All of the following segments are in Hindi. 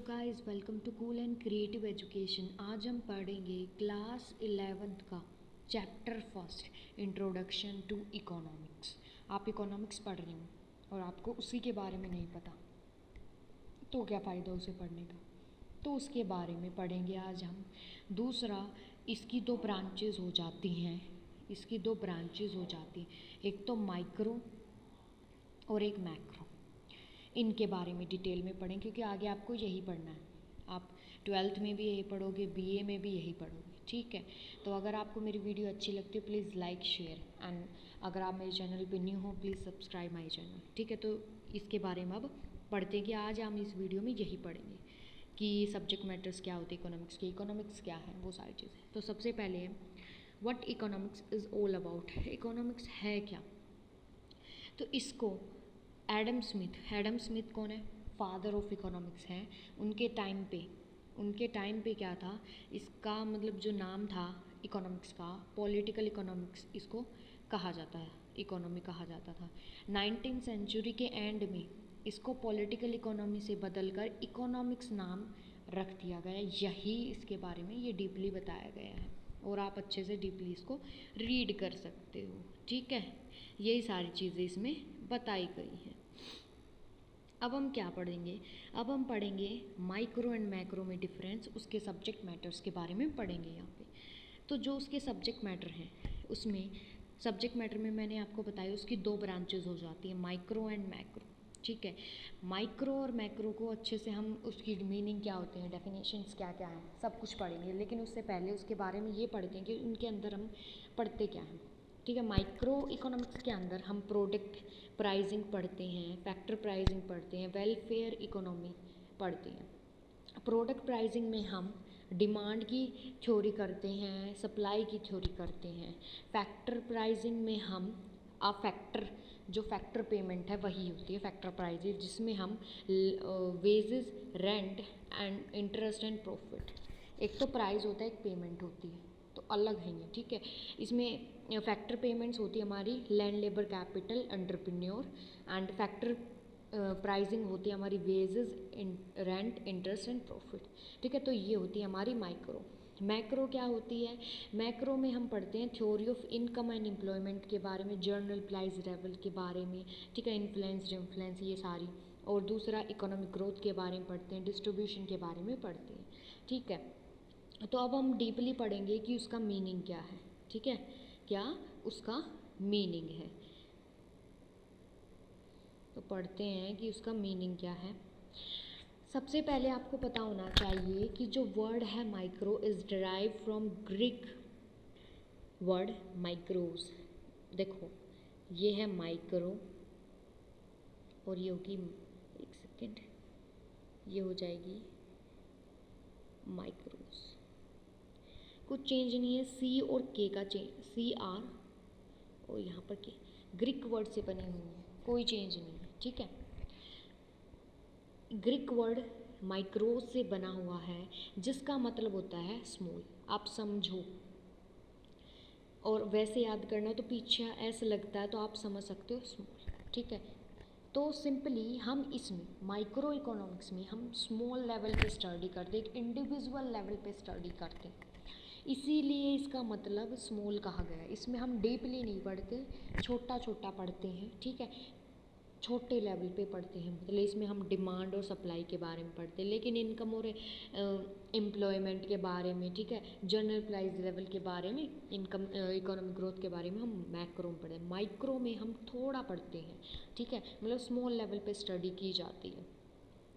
Guys, welcome to cool and creative education. आज हम पढ़ेंगे क्लास 11th का chapter first, introduction to economics. आप इकोनॉमिक्स पढ़ रहे हो और आपको उसी के बारे में नहीं पता तो क्या फ़ायदा उसे पढ़ने का। तो उसके बारे में पढ़ेंगे आज हम। दूसरा, इसकी दो ब्रांचेस हो जाती हैं। एक तो माइक्रो और एक मैक्रो। इनके बारे में डिटेल में पढ़ें क्योंकि आगे आपको यही पढ़ना है। आप 12th में भी यही पढ़ोगे, बीए में भी यही पढ़ोगे, ठीक है। तो अगर आपको मेरी वीडियो अच्छी लगती है प्लीज़ लाइक शेयर, एंड अगर आप मेरे चैनल पे न्यू हो प्लीज़ सब्सक्राइब माय चैनल, ठीक है। तो इसके बारे में अब पढ़ते हैं कि आज हम इस वीडियो में यही पढ़ेंगे कि सब्जेक्ट मैटर्स क्या होते हैं इकोनॉमिक्स के, इकोनॉमिक्स क्या है, वो सारी चीज़ें। तो सबसे पहले what economics is all about. Economics है क्या? तो इसको एडम स्मिथ कौन है? फादर ऑफ इकोनॉमिक्स हैं। उनके टाइम पे क्या था, इसका मतलब जो नाम था इकोनॉमिक्स का, पॉलिटिकल इकोनॉमिक्स इसको कहा जाता है, इकोनॉमी कहा जाता था। 19th सेंचुरी के एंड में इसको पॉलिटिकल इकोनॉमी से बदलकर इकोनॉमिक्स नाम रख दिया गया। यही इसके बारे में ये डीपली बताया गया है और आप अच्छे से डीपली इसको रीड कर सकते हो, ठीक है। यही सारी चीज़ें इसमें बताई गई हैं। अब हम क्या पढ़ेंगे? अब हम पढ़ेंगे माइक्रो एंड मैक्रो में डिफरेंस, उसके सब्जेक्ट मैटर्स के बारे में पढ़ेंगे यहाँ पे। तो जो उसके सब्जेक्ट मैटर हैं, उसमें सब्जेक्ट मैटर में मैंने आपको बताया उसकी दो ब्रांचेस हो जाती हैं, माइक्रो एंड मैक्रो, ठीक है। माइक्रो और मैक्रो को अच्छे से हम उसकी मीनिंग क्या होते हैं, डेफिनेशंस क्या क्या हैं, सब कुछ पढ़ेंगे। लेकिन उससे पहले उसके बारे में ये पढ़ते हैं कि उनके अंदर हम पढ़ते क्या हैं, ठीक है। माइक्रो इकोनॉमिक्स के अंदर हम प्रोडक्ट प्राइसिंग पढ़ते हैं, फैक्टर प्राइसिंग पढ़ते हैं, वेलफेयर इकोनॉमी पढ़ते हैं। प्रोडक्ट प्राइसिंग में हम डिमांड की थ्योरी करते हैं, सप्लाई की थ्योरी करते हैं। फैक्टर प्राइसिंग में हम जो फैक्टर पेमेंट है वही होती है फैक्टर प्राइजेज, जिसमें हम wages, rent and interest and profit, एक तो प्राइस होता है एक पेमेंट होती है, तो अलग है ये, ठीक है। इसमें फैक्टर पेमेंट्स होती है हमारी land, labour, capital, entrepreneur, and factor pricing होती है हमारी wages, rent, interest and profit, ठीक है। तो ये होती है हमारी माइक्रो। मैक्रो क्या होती है? मैक्रो में हम पढ़ते हैं theory of income and employment के बारे में, जर्नल प्राइस लेवल के बारे में, ठीक है, इन्फ्लुएंस ये सारी। और दूसरा इकोनॉमिक ग्रोथ के बारे में पढ़ते हैं, डिस्ट्रीब्यूशन के बारे में पढ़ते हैं, ठीक है। तो अब हम डीपली पढ़ेंगे कि उसका मीनिंग क्या है, ठीक है, क्या उसका मीनिंग है। तो पढ़ते हैं कि उसका मीनिंग क्या है। सबसे पहले आपको पता होना चाहिए कि जो वर्ड है micro is derive from Greek word micros. देखो, ये है माइक्रो और ये होगी, एक सेकेंड, ये हो जाएगी माइक्रोस। कुछ चेंज नहीं है, सी और के का चेंज, सी आर और यहाँ पर के, ग्रीक वर्ड से बनी हुई है, कोई चेंज नहीं है, ठीक है। ग्रीक वर्ड माइक्रोस से बना हुआ है जिसका मतलब होता है स्मॉल, आप समझो। और वैसे याद करना तो पीछे ऐसे लगता है तो आप समझ सकते हो स्मॉल, ठीक है। तो सिंपली हम इसमें माइक्रो इकोनॉमिक्स में हम स्मॉल लेवल पे स्टडी करते, एक इंडिविजुअल लेवल पे स्टडी करते, इसीलिए इसका मतलब स्मॉल कहा गया है। इसमें हम डीपली नहीं पढ़ते, छोटा छोटा पढ़ते हैं, ठीक है, छोटे लेवल पे पढ़ते हैं। मतलब इसमें हम डिमांड और सप्लाई के बारे में पढ़ते हैं, लेकिन इनकम और एम्प्लॉयमेंट के बारे में, ठीक है, जनरल प्राइस लेवल के बारे में, इनकम इकोनॉमिक ग्रोथ के बारे में हम मैक्रो में पढ़ते हैं। माइक्रो में हम थोड़ा पढ़ते हैं, ठीक है, मतलब स्मॉल लेवल पे स्टडी की जाती है।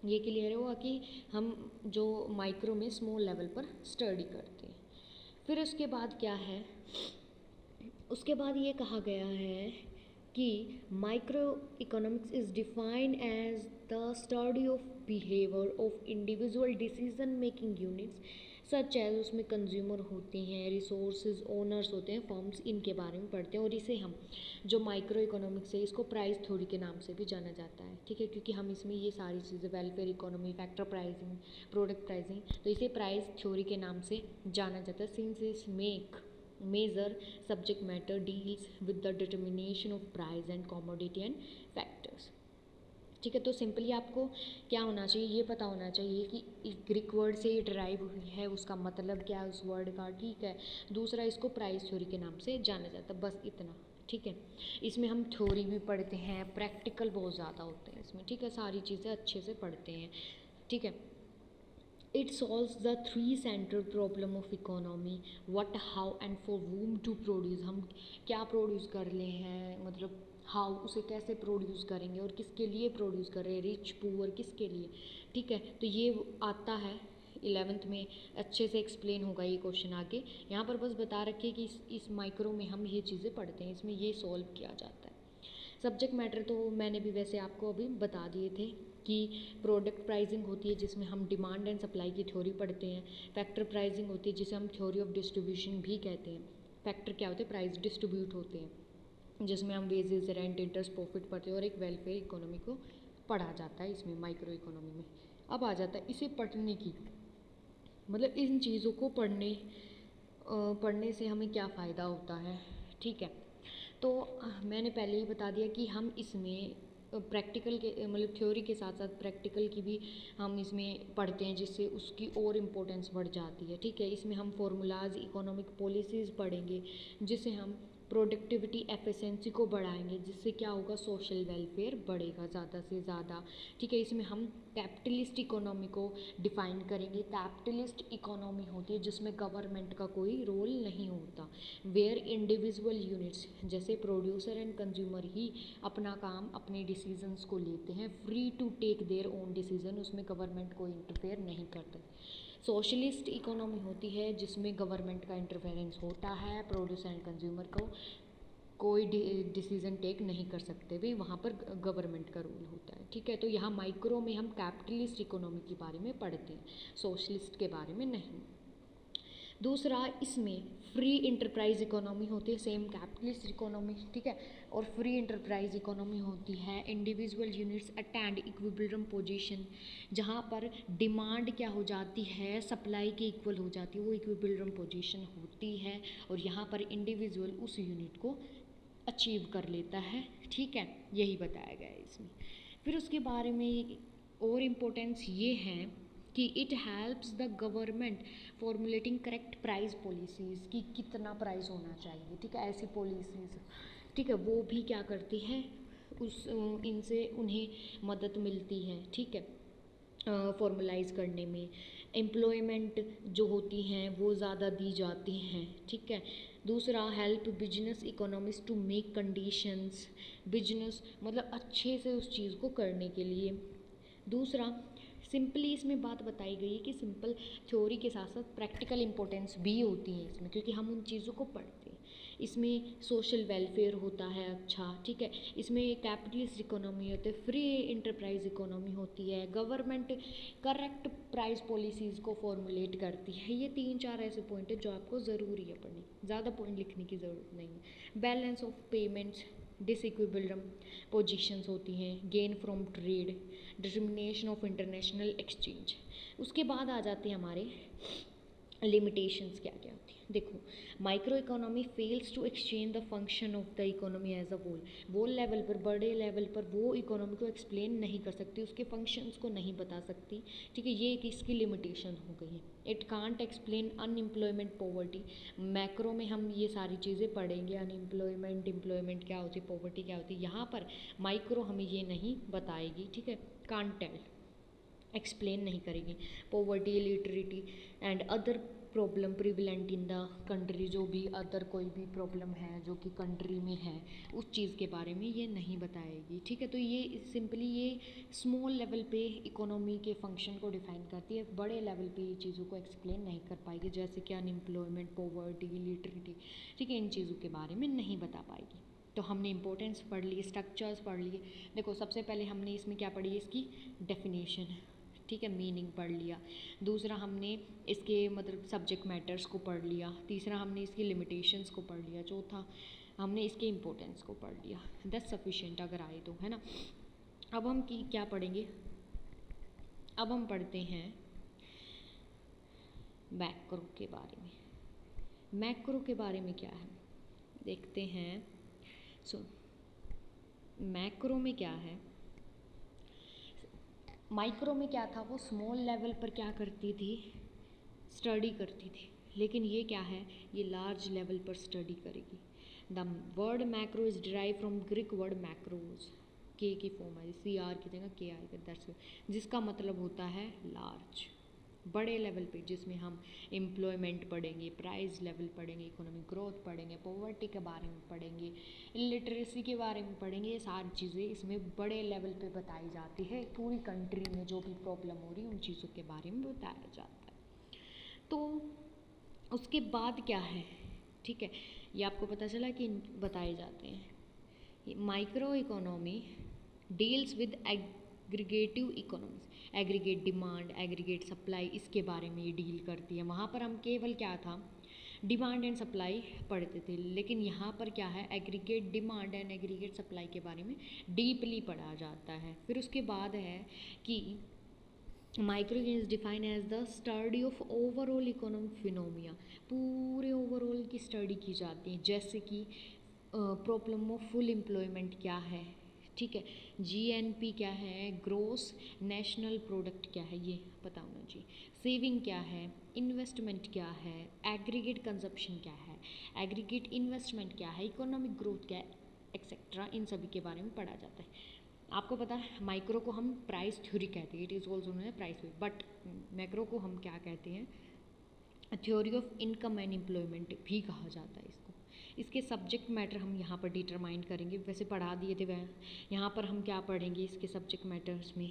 ये क्लियर हुआ कि हम जो माइक्रो में स्मॉल लेवल पर स्टडी करते हैं। फिर उसके बाद क्या है, उसके बाद ये कहा गया है कि micro economics is defined as the study of behaviour of individual decision making units such as, उसमें कंज्यूमर होते हैं, रिसोर्सेज ओनर्स होते हैं, फर्म्स, इनके बारे में पढ़ते हैं। और इसे हम जो माइक्रो इकोनॉमिक्स है इसको प्राइस थ्योरी के नाम से भी जाना जाता है, ठीक है, क्योंकि हम इसमें ये सारी चीज़ें welfare economy, factor pricing, product pricing, तो इसे प्राइस थ्योरी के नाम से जाना जाता है। सिंस इस major subject matter deals with the determination of price and commodity and factors. ठीक है। तो सिंपली आपको क्या होना चाहिए, ये पता होना चाहिए कि ग्रीक वर्ड से ये ड्राइव हुई है, उसका मतलब क्या है उस वर्ड का, ठीक है। दूसरा, इसको प्राइस थ्योरी के नाम से जाना जाता है, बस इतना, ठीक है। इसमें हम थ्योरी भी पढ़ते हैं, प्रैक्टिकल बहुत ज़्यादा होते हैं इसमें, ठीक है। सारी चीज़ें अच्छे से पढ़ते हैं, ठीक है। It solves the three central problem of economy: what, how and for whom to produce। हम क्या प्रोड्यूस कर रहे हैं, मतलब हाउ, उसे कैसे प्रोड्यूस करेंगे और किसके लिए प्रोड्यूस कर रहे हैं, रिच पुअर किसके लिए, ठीक है। तो ये आता है 11th में, अच्छे से एक्सप्लेन होगा ये क्वेश्चन आगे। यहाँ पर बस बता रखे कि इस माइक्रो में हम ये चीज़ें पढ़ते हैं, इसमें ये सॉल्व किया जाता है। सब्जेक्ट मैटर तो मैंने भी वैसे आपको अभी बता दिए थे कि प्रोडक्ट प्राइसिंग होती है जिसमें हम डिमांड एंड सप्लाई की थ्योरी पढ़ते हैं। फैक्टर प्राइसिंग होती है जिसे हम थ्योरी ऑफ डिस्ट्रीब्यूशन भी कहते हैं। फैक्टर क्या होते हैं, प्राइस डिस्ट्रीब्यूट होते हैं, जिसमें हम वेजेस, रेंट, इंटरेस्ट, प्रॉफिट पढ़ते हैं, और एक वेलफेयर इकोनॉमी को पढ़ा जाता है इसमें माइक्रो इकोनॉमी में। अब आ जाता है इसे पढ़ने की, मतलब इन चीज़ों को पढ़ने से हमें क्या फ़ायदा होता है, ठीक है। तो मैंने पहले ही बता दिया कि हम इसमें प्रैक्टिकल के मतलब थ्योरी के साथ साथ प्रैक्टिकल की भी हम इसमें पढ़ते हैं, जिससे उसकी और इम्पोर्टेंस बढ़ जाती है, ठीक है। इसमें हम फार्मूलाज, इकोनॉमिक पॉलिसीज़ पढ़ेंगे, जिससे हम प्रोडक्टिविटी, एफिशिएंसी को बढ़ाएंगे, जिससे क्या होगा, सोशल वेलफेयर बढ़ेगा ज़्यादा से ज़्यादा, ठीक है। इसमें हम कैपिटलिस्ट इकोनॉमी को डिफ़ाइन करेंगे। कैपिटलिस्ट इकोनॉमी होती है जिसमें गवर्नमेंट का कोई रोल नहीं होता, वेयर इंडिविजुअल यूनिट्स जैसे प्रोड्यूसर एंड कंज्यूमर ही अपना काम, अपने डिसीजंस को लेते हैं, free to take their own decision, उसमें गवर्नमेंट कोई इंटरफेयर नहीं करता। सोशलिस्ट इकोनॉमी होती है जिसमें गवर्नमेंट का इंटरफेरेंस होता है, प्रोड्यूसर एंड कंज्यूमर को कोई डिसीज़न टेक नहीं कर सकते वे, वहाँ पर गवर्नमेंट का रूल होता है, ठीक है। तो यहाँ माइक्रो में हम कैपिटलिस्ट इकोनॉमी के बारे में पढ़ते हैं, सोशलिस्ट के बारे में नहीं। दूसरा, इसमें फ्री इंटरप्राइज इकोनॉमी होती है, सेम कैपिटलिस्ट इकोनॉमी, ठीक है। और फ्री इंटरप्राइज इकोनॉमी होती है individual units attend equilibrium position, जहाँ पर डिमांड क्या हो जाती है, सप्लाई के इक्वल हो जाती है, वो इक्विलिब्रियम पोजीशन होती है, और यहाँ पर इंडिविजुअल उस यूनिट को अचीव कर लेता है, ठीक है। यही बताया गया है इसमें। फिर उसके बारे में और इम्पोर्टेंस ये है कि it helps the government formulating correct price policies, कि कितना प्राइस होना चाहिए, ठीक है। ऐसी पॉलिसीज़, ठीक है, वो भी क्या करती है, उस इनसे उन्हें मदद मिलती है, ठीक है, फॉर्मलाइज करने में। एम्प्लॉयमेंट जो होती हैं वो ज़्यादा दी जाती हैं, ठीक है। दूसरा, help business economist to make conditions, business मतलब अच्छे से उस चीज़ को करने के लिए। दूसरा, सिंपली इसमें बात बताई गई है कि सिंपल थ्योरी के साथ साथ प्रैक्टिकल इम्पोर्टेंस भी होती है इसमें, क्योंकि हम उन चीज़ों को पढ़ते हैं। इसमें सोशल वेलफेयर होता है, अच्छा, ठीक है। इसमें कैपिटलिस्ट इकोनॉमी होती है, फ्री इंटरप्राइज इकोनॉमी होती है, गवर्नमेंट करेक्ट प्राइस पॉलिसीज़ को फॉर्मुलेट करती है। ये 3-4 ऐसे पॉइंट है जो आपको ज़रूरी है पढ़ने, ज़्यादा पॉइंट लिखने की ज़रूरत नहीं है। Balance of payments, disequilibrium positions होती हैं, gain from trade, determination of international exchange. उसके बाद आ जाते हैं हमारे लिमिटेशंस क्या क्या होती हैं। देखो, micro economy fails to exchange the function of the economy as a वो लेवल पर, बड़े लेवल पर वो इकोनॉमी को एक्सप्लेन नहीं कर सकती, उसके फंक्शंस को नहीं बता सकती, ठीक है। ये एक इसकी लिमिटेशन हो गई है। It can't explain unemployment, poverty. Macro में हम ये सारी चीज़ें पढ़ेंगे, अनएम्प्लॉयमेंट, एम्प्लॉयमेंट क्या होती है, पॉवर्टी क्या होती है। यहाँ पर माइक्रो हमें ये नहीं बताएगी, ठीक है, कांट टेल, एक्सप्लेन नहीं करेगी। Poverty, illiteracy and other problem prevalent in the country, जो भी अदर कोई भी प्रॉब्लम है जो कि कंट्री में है, उस चीज़ के बारे में ये नहीं बताएगी, ठीक है। तो ये सिंपली ये स्मॉल लेवल पे इकोनॉमी के फंक्शन को डिफाइन करती है, बड़े लेवल पे ये चीज़ों को एक्सप्लेन नहीं कर पाएगी, जैसे कि अनएम्प्लॉयमेंट, पॉवर्टी, इलिटरेटी, ठीक है, इन चीज़ों के बारे में नहीं बता पाएगी। तो हमने इंपॉर्टेंस पढ़ ली, स्ट्रक्चर्स पढ़ लिए। देखो, सबसे पहले हमने इसमें क्या पढ़ी है, इसकी डेफिनेशन, ठीक है, मीनिंग पढ़ लिया। दूसरा, हमने इसके मतलब सब्जेक्ट मैटर्स को पढ़ लिया। तीसरा, हमने इसकी लिमिटेशंस को पढ़ लिया। चौथा, हमने इसके इम्पोर्टेंस को पढ़ लिया। दैट्स सफिशिएंट अगर आए तो, है ना। अब हम क्या पढ़ेंगे, अब हम पढ़ते हैं मैक्रो के बारे में। मैक्रो के बारे में क्या है देखते हैं। मैक्रो में क्या है, माइक्रो में क्या था, वो स्मॉल लेवल पर क्या करती थी, स्टडी करती थी, लेकिन ये क्या है, ये लार्ज लेवल पर स्टडी करेगी। The word macro is derive from Greek word macros, के की फॉर्म है, सी आर की जगह के आएगा, दैट्स, जिसका मतलब होता है लार्ज, बड़े लेवल पे, जिसमें हम एम्प्लॉयमेंट पढ़ेंगे, प्राइस लेवल पढ़ेंगे, इकोनॉमिक ग्रोथ पढ़ेंगे, पॉवर्टी के बारे में पढ़ेंगे, इलिटरेसी के बारे में पढ़ेंगे। ये सारी चीज़ें इसमें बड़े लेवल पे बताई जाती है, पूरी कंट्री में जो भी प्रॉब्लम हो रही है उन चीज़ों के बारे में बताया जाता है। तो उसके बाद क्या है, ठीक है, ये आपको पता चला कि बताए जाते हैं। Micro economy deals with aggregative economies, aggregate demand, aggregate supply, इसके बारे में ये डील करती है। वहाँ पर हम केवल क्या था, डिमांड एंड सप्लाई पढ़ते थे, लेकिन यहाँ पर क्या है, aggregate demand and aggregate supply के बारे में डीपली पढ़ा जाता है। फिर उसके बाद है कि micro is define as the study of overall economic phenomena, पूरे ओवरऑल की स्टडी की जाती है, जैसे कि प्रॉब्लम ऑफ फुल एम्प्लॉयमेंट क्या है, ठीक है, जीएनपी क्या है, ग्रोस नेशनल प्रोडक्ट क्या है, ये पता होना चाहिए, सेविंग क्या है, इन्वेस्टमेंट क्या है, एग्रीगेट कंजप्शन क्या है, एग्रीगेट इन्वेस्टमेंट क्या है, इकोनॉमिक ग्रोथ क्या है, एक्सेट्रा, इन सभी के बारे में पढ़ा जाता है। आपको पता है माइक्रो को हम प्राइस थ्योरी कहते हैं, it is also known as price theory, but macro को हम क्या कहते हैं, theory of income and employment भी कहा जाता है इसको। इसके सब्जेक्ट मैटर हम यहाँ पर डिटरमाइन करेंगे, वैसे पढ़ा दिए थे वह, यहाँ पर हम क्या पढ़ेंगे इसके सब्जेक्ट मैटर्स में,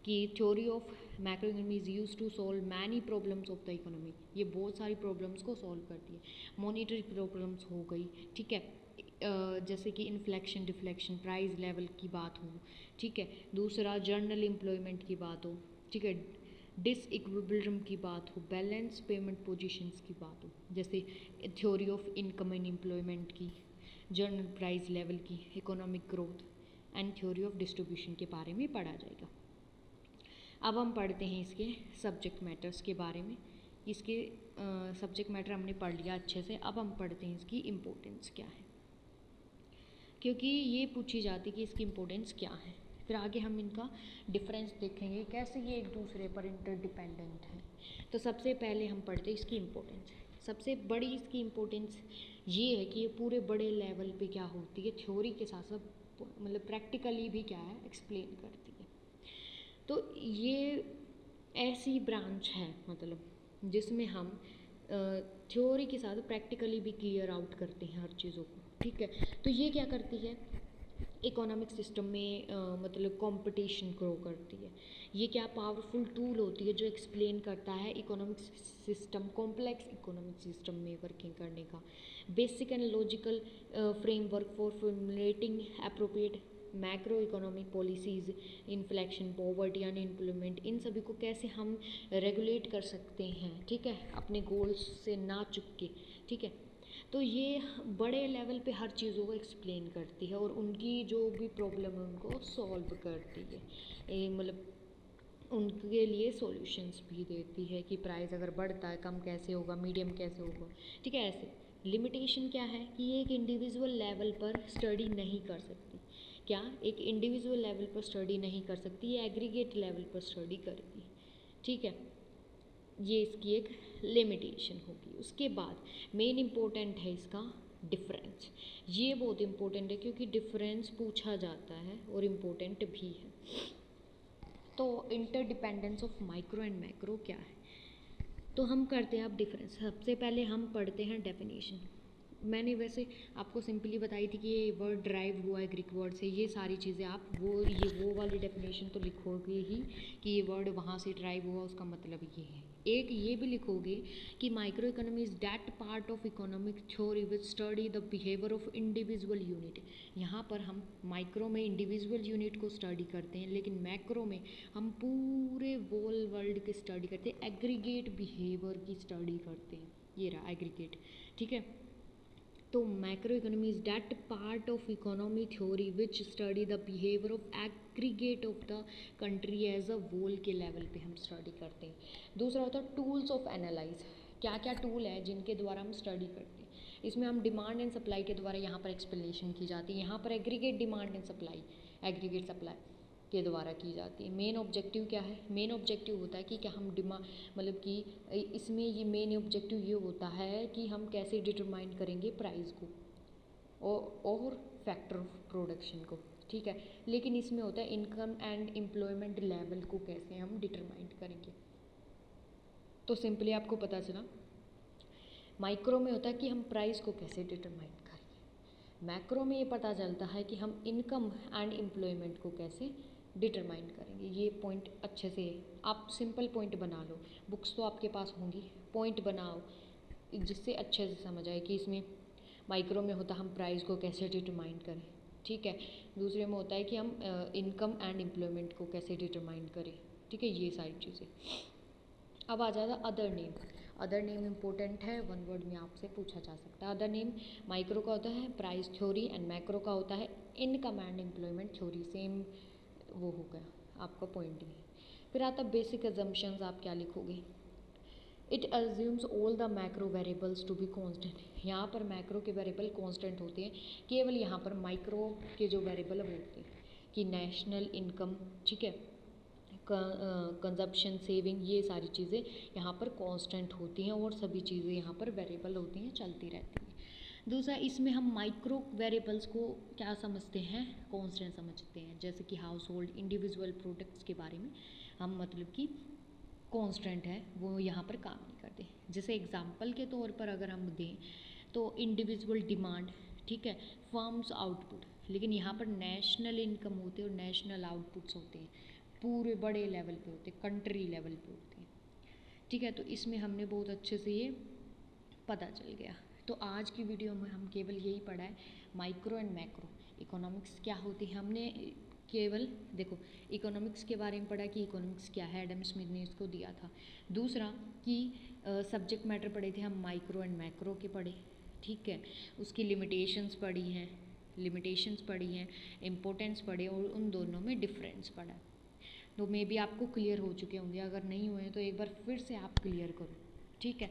कि theory of macro economy is use to solve many problems of the economy, ये बहुत सारी प्रॉब्लम्स को सॉल्व करती है। मॉनिटरी प्रॉब्लम्स हो गई, ठीक है, जैसे कि इन्फ्लेक्शन डिफ्लेक्शन, प्राइस लेवल की बात हो, ठीक है, दूसरा जर्नल एम्प्लॉयमेंट की बात हो, ठीक है, डिसइक्विलिब्रियम की बात हो, बैलेंस पेमेंट पोजीशंस की बात हो, जैसे theory of income and employment की, जर्नल प्राइस लेवल की, economic growth and theory of distribution के बारे में पढ़ा जाएगा। अब हम पढ़ते हैं इसके सब्जेक्ट मैटर्स के बारे में। इसके सब्जेक्ट मैटर हमने पढ़ लिया अच्छे से, अब हम पढ़ते हैं इसकी इम्पोर्टेंस क्या है, क्योंकि ये पूछी जाती कि इसकी इम्पोर्टेंस क्या है। फिर आगे हम इनका डिफरेंस देखेंगे, कैसे ये एक दूसरे पर इंटरडिपेंडेंट है। तो सबसे पहले हम पढ़ते हैं इसकी इम्पोर्टेंस। सबसे बड़ी इसकी इम्पोर्टेंस ये है कि ये पूरे बड़े लेवल पे क्या होती है, थ्योरी के साथ साथ मतलब प्रैक्टिकली भी क्या है, एक्सप्लेन करती है। तो ये ऐसी ब्रांच है मतलब जिसमें हम थ्योरी के साथ प्रैक्टिकली भी क्लियर आउट करते हैं हर चीज़ों को, ठीक है। तो ये क्या करती है, इकोनॉमिक सिस्टम में मतलब कंपटीशन ग्रो करती है। ये क्या पावरफुल टूल होती है जो एक्सप्लेन करता है economic system, complex economic system में वर्किंग करने का basic and logical framework for formulating appropriate macro economic policies, inflation, poverty, unemployment, इन सभी को कैसे हम रेगुलेट कर सकते हैं, ठीक है, अपने गोल्स से ना चुक के, ठीक है। तो ये बड़े लेवल पे हर चीज़ों को एक्सप्लेन करती है और उनकी जो भी प्रॉब्लम है उनको सॉल्व करती है, मतलब उनके लिए सॉल्यूशंस भी देती है कि प्राइस अगर बढ़ता है कम कैसे होगा, मीडियम कैसे होगा, ठीक है। ऐसे लिमिटेशन क्या है कि ये एक इंडिविजुअल लेवल पर स्टडी नहीं कर सकती, क्या एक इंडिविजुअल लेवल पर स्टडी नहीं कर सकती, ये एग्रीगेट लेवल पर स्टडी करेगी, ठीक है। ये इसकी एक लिमिटेशन होगी। उसके बाद मेन इम्पोर्टेंट है इसका डिफरेंस। ये बहुत इम्पोर्टेंट है क्योंकि डिफरेंस पूछा जाता है और इम्पोर्टेंट भी है। तो interdependence of micro and macro क्या है, तो हम करते हैं अब डिफरेंस। सबसे पहले हम पढ़ते हैं डेफिनेशन। मैंने वैसे आपको सिंपली बताई थी कि ये वर्ड ड्राइव हुआ है ग्रीक वर्ड से, ये सारी चीज़ें आप वो वाली डेफिनेशन तो लिखोगे ही कि ये वर्ड वहाँ से ड्राइव हुआ, उसका मतलब ये है। एक ये भी लिखोगे कि micro economy is that part of economic theory which study the behaviour of individual unit. यहाँ पर हम माइक्रो में इंडिविजुअल यूनिट को स्टडी करते हैं, लेकिन मैक्रो में हम पूरे होल वर्ल्ड की स्टडी करते हैं, एग्रीगेट बिहेवियर की स्टडी करते हैं। ये रहा एग्रीगेट, ठीक है। तो macro economy is that part of economy theory which study the behaviour of aggregate of the country as a whole के लेवल पे हम स्टडी करते हैं। दूसरा होता है टूल्स ऑफ एनालाइज। क्या क्या टूल है जिनके द्वारा हम स्टडी करते हैं, इसमें हम डिमांड एंड सप्लाई के द्वारा यहाँ पर एक्सप्लेनेशन की जाती है। यहाँ पर aggregate demand and supply, aggregate supply, के द्वारा की जाती है। मेन ऑब्जेक्टिव क्या है? मेन ऑब्जेक्टिव होता है कि क्या हम मतलब कि इसमें ये मेन ऑब्जेक्टिव ये होता है कि हम कैसे डिटरमाइन करेंगे प्राइस को और फैक्टर ऑफ प्रोडक्शन को, ठीक है। लेकिन इसमें होता है इनकम एंड एम्प्लॉयमेंट लेवल को कैसे हम डिटरमाइन करेंगे। तो सिंपली आपको पता चला माइक्रो में होता है कि हम प्राइस को कैसे डिटरमाइन करेंगे, मैक्रो में ये पता चलता है कि हम इनकम एंड एम्प्लॉयमेंट को कैसे डिटरमाइन करेंगे। ये पॉइंट अच्छे से आप सिंपल पॉइंट बना लो, बुक्स तो आपके पास होंगी, पॉइंट बनाओ जिससे अच्छे से समझ आए कि इसमें माइक्रो में होता है हम प्राइस को कैसे डिटरमाइन करें, ठीक है। दूसरे में होता है कि हम इनकम एंड एम्प्लॉयमेंट को कैसे डिटरमाइन करें, ठीक है, ये सारी चीज़ें। अब आ जाएगा other name. Other name important है, वन वर्ड में आपसे पूछा जा सकता है। अदर नेम माइक्रो का होता है प्राइस थ्योरी एंड मैक्रो का होता है income and employment theory. Same वो हो गया आपका पॉइंट ही। फिर आता बेसिक अजम्पशंस, आप क्या लिखोगे? It assumes all the macro variables to be constant. यहाँ पर मैक्रो के वेरिएबल कॉन्स्टेंट होते हैं, केवल यहाँ पर माइक्रो के जो वेरिएबल वो होते हैं कि नेशनल इनकम, ठीक है, कंजप्शन, सेविंग, ये सारी चीज़ें यहाँ पर कांस्टेंट होती हैं और सभी चीज़ें यहाँ पर वेरिएबल होती हैं, चलती रहती हैं। दूसरा, इसमें हम माइक्रो वेरिएबल्स को क्या समझते हैं? कांस्टेंट समझते हैं। जैसे कि हाउस होल्ड, इंडिविजुअल प्रोडक्ट्स के बारे में हम मतलब कि कांस्टेंट है वो यहाँ पर काम नहीं करते। जैसे एग्जांपल के तौर पर अगर हम दें तो इंडिविजुअल डिमांड, ठीक है, फर्म्स आउटपुट, लेकिन यहाँ पर नेशनल इनकम होते हैं और नेशनल आउटपुट्स होते हैं, पूरे बड़े लेवल पे होते हैं, कंट्री लेवल पे होते हैं, ठीक है। तो इसमें हमने बहुत अच्छे से ये पता चल गया। तो आज की वीडियो में हम केवल यही पढ़ा है, माइक्रो एंड मैक्रो इकोनॉमिक्स क्या होती है। हमने केवल देखो इकोनॉमिक्स के बारे में पढ़ा कि इकोनॉमिक्स क्या है, एडम स्मिथ ने इसको दिया था। दूसरा कि सब्जेक्ट मैटर पढ़े थे हम माइक्रो एंड मैक्रो के पढ़े, ठीक है, उसकी लिमिटेशंस पढ़ी हैं, इम्पोर्टेंस पढ़े और उन दोनों में डिफरेंस पढ़ा। तो मे बी आपको क्लियर हो चुके होंगे, अगर नहीं हुए तो एक बार फिर से आप क्लियर करो, ठीक है।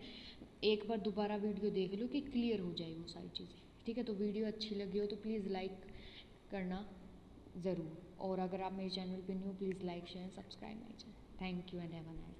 एक बार दोबारा वीडियो देख लो कि क्लियर हो जाए वो सारी चीज़ें, ठीक है। तो वीडियो अच्छी लगी हो तो प्लीज़ लाइक करना ज़रूर, और अगर आप मेरे चैनल पे new, please like share subscribe my channel. Thank you and have a nice.